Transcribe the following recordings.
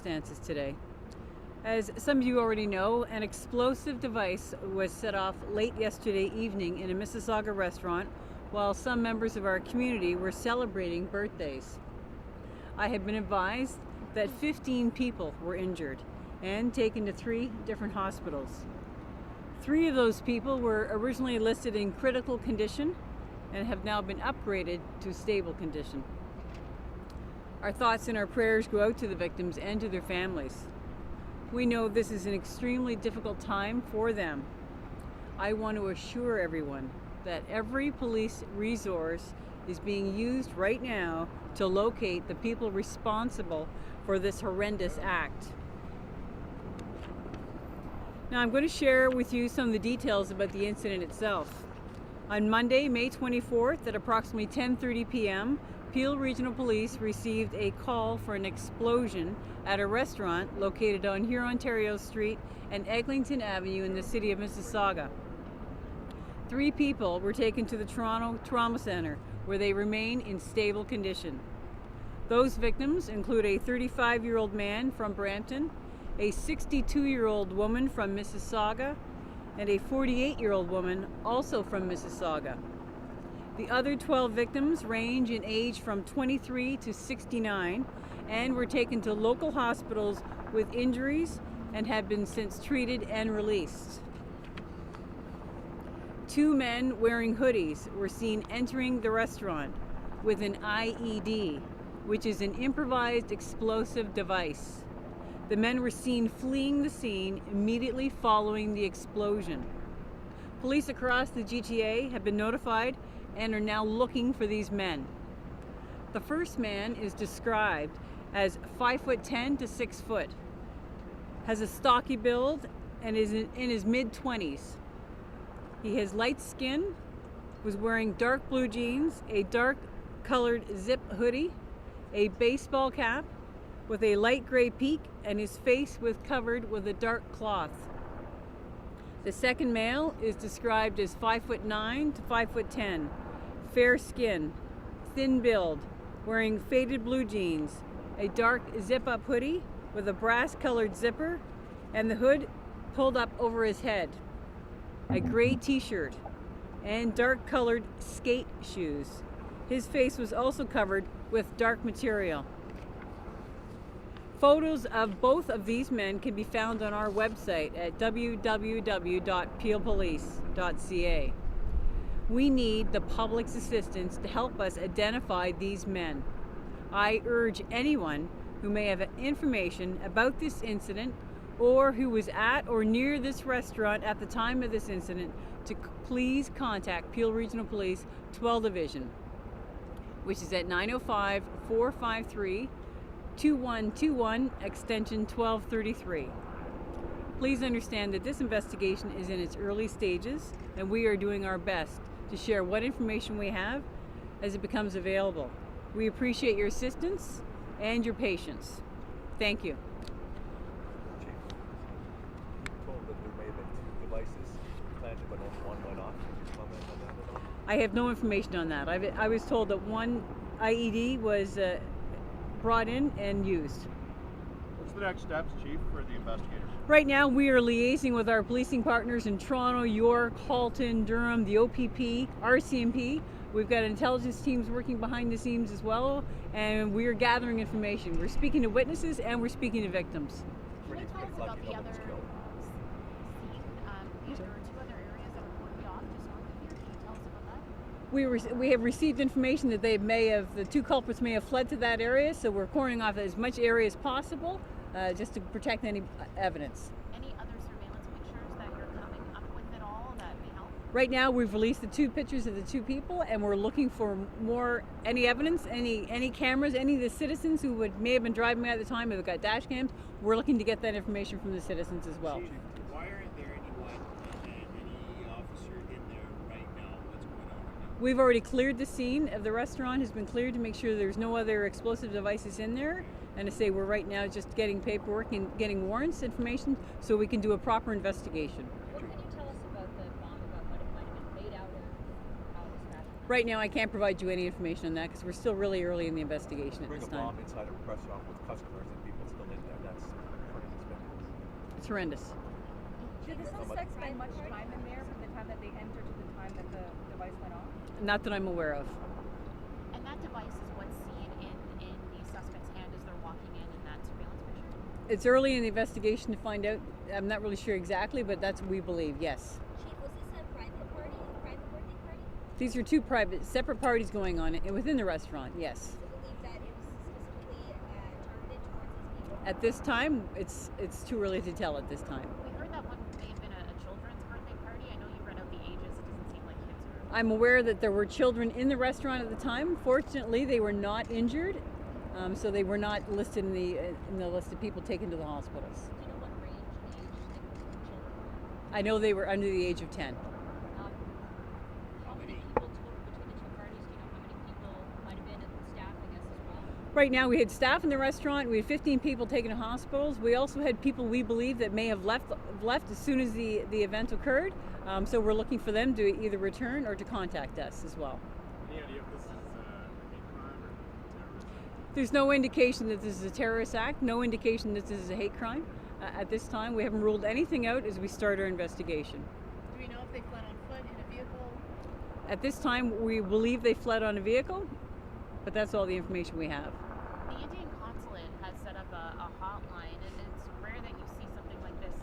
circumstances today. As some of you already know, an explosive device was set off late yesterday evening in a Mississauga restaurant while some members of our community were celebrating birthdays. I have been advised that 15 people were injured and taken to 3 different hospitals. 3 of those people were originally listed in critical condition and have now been upgraded to stable condition. Our thoughts and our prayers go out to the victims and to their families. We know this is an extremely difficult time for them. I want to assure everyone that every police resource is being used right now to locate the people responsible for this horrendous act. Now I'm going to share with you some of the details about the incident itself. On Monday, May 24th at approximately 10:30 p.m., Peel Regional Police received a call for an explosion at a restaurant located on Hurontario Street and Eglinton Avenue in the city of Mississauga. 3 people were taken to the Toronto Trauma Centre, where they remain in stable condition. Those victims include a 35-year-old man from Brampton, a 62-year-old woman from Mississauga, and a 48-year-old woman also from Mississauga. The other 12 victims range in age from 23 to 69 and were taken to local hospitals with injuries and have been since treated and released. 2 men wearing hoodies were seen entering the restaurant with an IED, which is an improvised explosive device. The men were seen fleeing the scene immediately following the explosion. Police across the GTA have been notified and are now looking for these men. The first man is described as 5'10" to 6 foot, has a stocky build, and is in his mid-20s. He has light skin, was wearing dark blue jeans, a dark colored zip hoodie, a baseball cap with a light gray peak, and his face was covered with a dark cloth. The second male is described as 5'9" to 5'10", fair skin, thin build, wearing faded blue jeans, a dark zip-up hoodie with a brass-colored zipper, and the hood pulled up over his head, a gray t-shirt, and dark-colored skate shoes. His face was also covered with dark material. Photos of both of these men can be found on our website at www.peelpolice.ca. We need the public's assistance to help us identify these men. I urge anyone who may have information about this incident or who was at or near this restaurant at the time of this incident to please contact Peel Regional Police 12 Division, which is at 905-453-2121, extension 1233. Please understand that this investigation is in its early stages, and we are doing our best to share what information we have as it becomes available. We appreciate your assistance and your patience. Thank you. Chief, you told that there may have been 2 devices planted, but only one went off. Could you comment on that at all? I have no information on that. I was told that one IED was brought in and used. What's the next steps, Chief, for the investigators? Right now we are liaising with our policing partners in Toronto, York, Halton, Durham, the OPP, RCMP. We've got intelligence teams working behind the scenes as well, and we're gathering information. We're speaking to witnesses and we're speaking to victims. Can you tell us about the other scene? There were 2 other areas that were cordoned off just north of here. Can you tell us about that? We have received information that the 2 culprits may have fled to that area, so we're cordoning off as much area as possible just to protect any evidence. Any other surveillance pictures that you're coming up with at all that may help? Right now we've released the 2 pictures of the 2 people, and we're looking for any evidence, any cameras, any of the citizens who may have been driving at the time who've got dash cams. We're looking to get that information from the citizens as well. Chief, why aren't there any officer in there right now? What's going on right now? We've already cleared the scene of the restaurant, has been cleared to make sure there's no other explosive devices in there. And to say we're right now just getting paperwork and getting warrants information so we can do a proper investigation. What can you tell us about the bomb, about what it might have been made out of, how it was fashioned? Right now I can't provide you any information on that because we're still really early in the investigation at Bring this a time. bomb inside a restaurant with customers and people still in there. That's horrendous. Did the suspects spend much time in there from the time that they entered to the time that the device went off? Not that I'm aware of. And that device is what's seen in the suspect's hand as they're walking in that surveillance picture? It's early in the investigation to find out. I'm not really sure exactly, but that's what we believe, yes. Chief, was this a private party, a private birthday party? These are two private, separate parties going on within the restaurant, yes. Do you believe that it was specifically targeted towards these people? At this time, it's too early to tell at this time. We heard that one may have been a children's birthday party. I know you read out the ages. It doesn't seem like kids are. I'm aware that there were children in the restaurant at the time. Fortunately, they were not injured, so they were not listed in the list of people taken to the hospitals. Do you know what range of age the children were? I know they were under the age of 10. How many people total between the two parties? Do you know how many people might have been in staff, I guess, as well? Right now, we had staff in the restaurant. We had 15 people taken to hospitals. We also had people we believe that may have left as soon as the event occurred. So we're looking for them to either return or to contact us as well. Any idea if this is a hate crime or terrorism? There's no indication that this is a terrorist act, no indication that this is a hate crime. At this time, we haven't ruled anything out as we start our investigation. Do we know if they fled on foot, in a vehicle? At this time, we believe they fled on a vehicle, but that's all the information we have. The Indian consulate has set up a hotline, and it's rare that you see something like this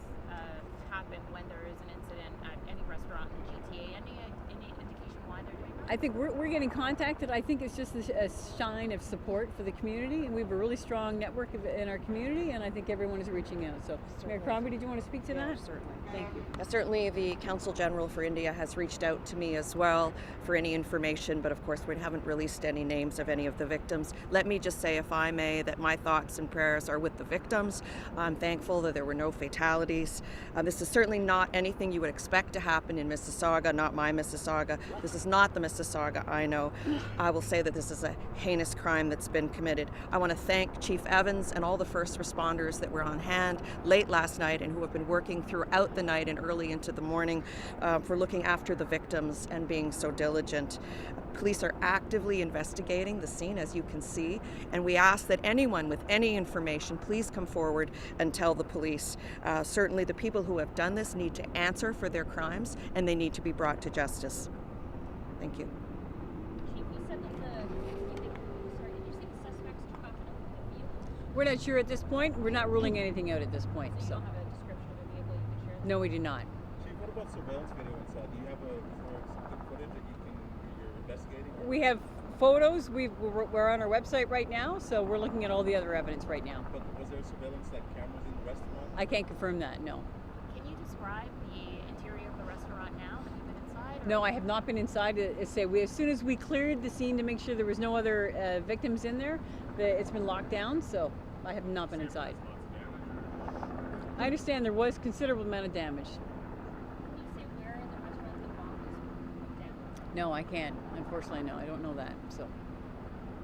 happen when there is an incident at any restaurant in the GTA. Any indication why they're doing that? I think we're getting contacted. I think it's just a sign of support for the community, and we have a really strong network in our community, and I think everyone is reaching out. So, Mayor Crombie, did you want to speak to that? Certainly. Thank you. Certainly, the Counsel General for India has reached out to me as well for any information, but of course, we haven't released any names of any of the victims. Let me just say, if I may, that my thoughts and prayers are with the victims. I'm thankful that there were no fatalities. This is certainly not anything you would expect to happen in Mississauga, not my Mississauga. This is not the Mississauga I know. I will say that this is a heinous crime that's been committed. I want to thank Chief Evans and all the first responders that were on hand late last night and who have been working throughout the night and early into the morning for looking after the victims and being so diligent. Police are actively investigating the scene, as you can see, and we ask that anyone with any information please come forward and tell the police. Certainly the people who have done this need to answer for their crimes and they need to be brought to justice. Thank you. Chief, you said that did you say the suspects took off in a vehicle? We're not sure at this point. We're not ruling anything out at this point. So you So, don't have a description of the vehicle you can share? no, we do not. Chief, what about surveillance video inside? Do you have some good footage that you're investigating? We have photos. We're on our website right now, so we're looking at all the other evidence right now. But was there surveillance like cameras in the restaurant? I can't confirm that, no. Can you describe the interior of the restaurant now? Have you been inside? Or? No, I have not been inside. As soon as we cleared the scene to make sure there was no other victims in there, it's been locked down, so I have not been inside. I understand there was considerable amount of damage. Can you say where in the restaurant the bomb was down? No, I can't. Unfortunately, no, I don't know that. So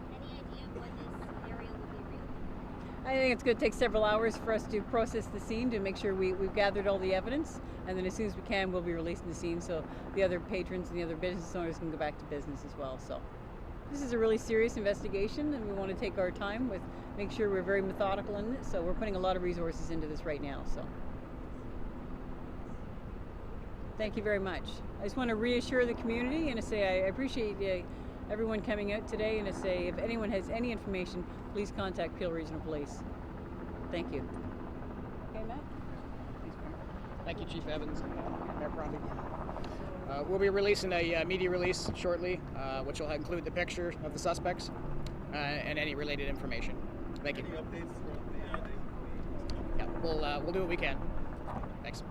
Any idea when this area will be reopened? I think it's going to take several hours for us to process the scene to make sure we've gathered all the evidence, and then as soon as we can, we'll be releasing the scene so the other patrons and the other business owners can go back to business as well. So this is a really serious investigation, and we want to take our time with make sure we're very methodical in it. So we're putting a lot of resources into this right now. So thank you very much. I just want to reassure the community and to say I appreciate everyone coming out today, and to say if anyone has any information, please contact Peel Regional Police. Thank you. Okay, Matt? Thank you, Chief Evans and Mayor Crombie. We'll be releasing a media release shortly, which will include the picture of the suspects and any related information. Thank you. Any updates throughout the day? Yeah, we'll do what we can. Thanks.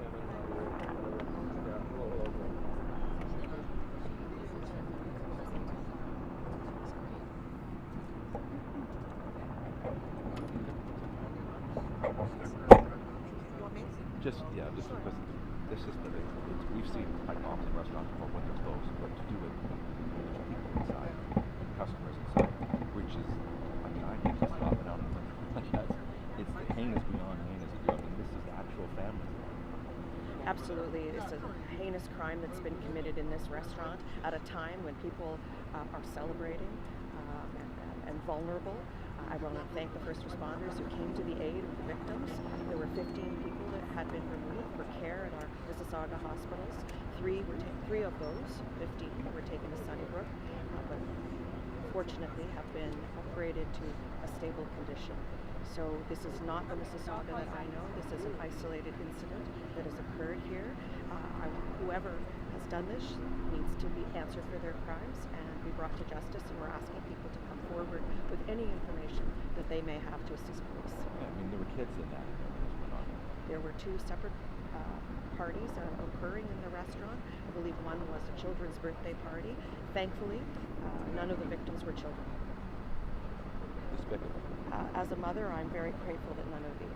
Just because this is we've seen high bombs in restaurants before when they're closed, but to do it with people inside, customers and stuff, which is, I mean, I hate to stop it out. It's the heinous beyond heinous. I mean, this is actual family. Absolutely, it's a heinous crime that's been committed in this restaurant at a time when people are celebrating and vulnerable. I want to thank the first responders who came to the aid of the victims. There were 15 people that had had been removed for care at our Mississauga hospitals. Three of those 15 were taken to Sunnybrook, but fortunately have been upgraded to a stable condition. So this is not the Mississauga that I know. This is an isolated incident that has occurred here. Whoever has done this needs to be answered for their crimes and be brought to justice, and we're asking people to come forward with any information that they may have to assist police. Yeah, I mean, there were kids in that. There were two separate parties occurring in the restaurant. I believe one was a children's birthday party. Thankfully, none of the victims were children. Despicable. As a mother, I'm very grateful that none of the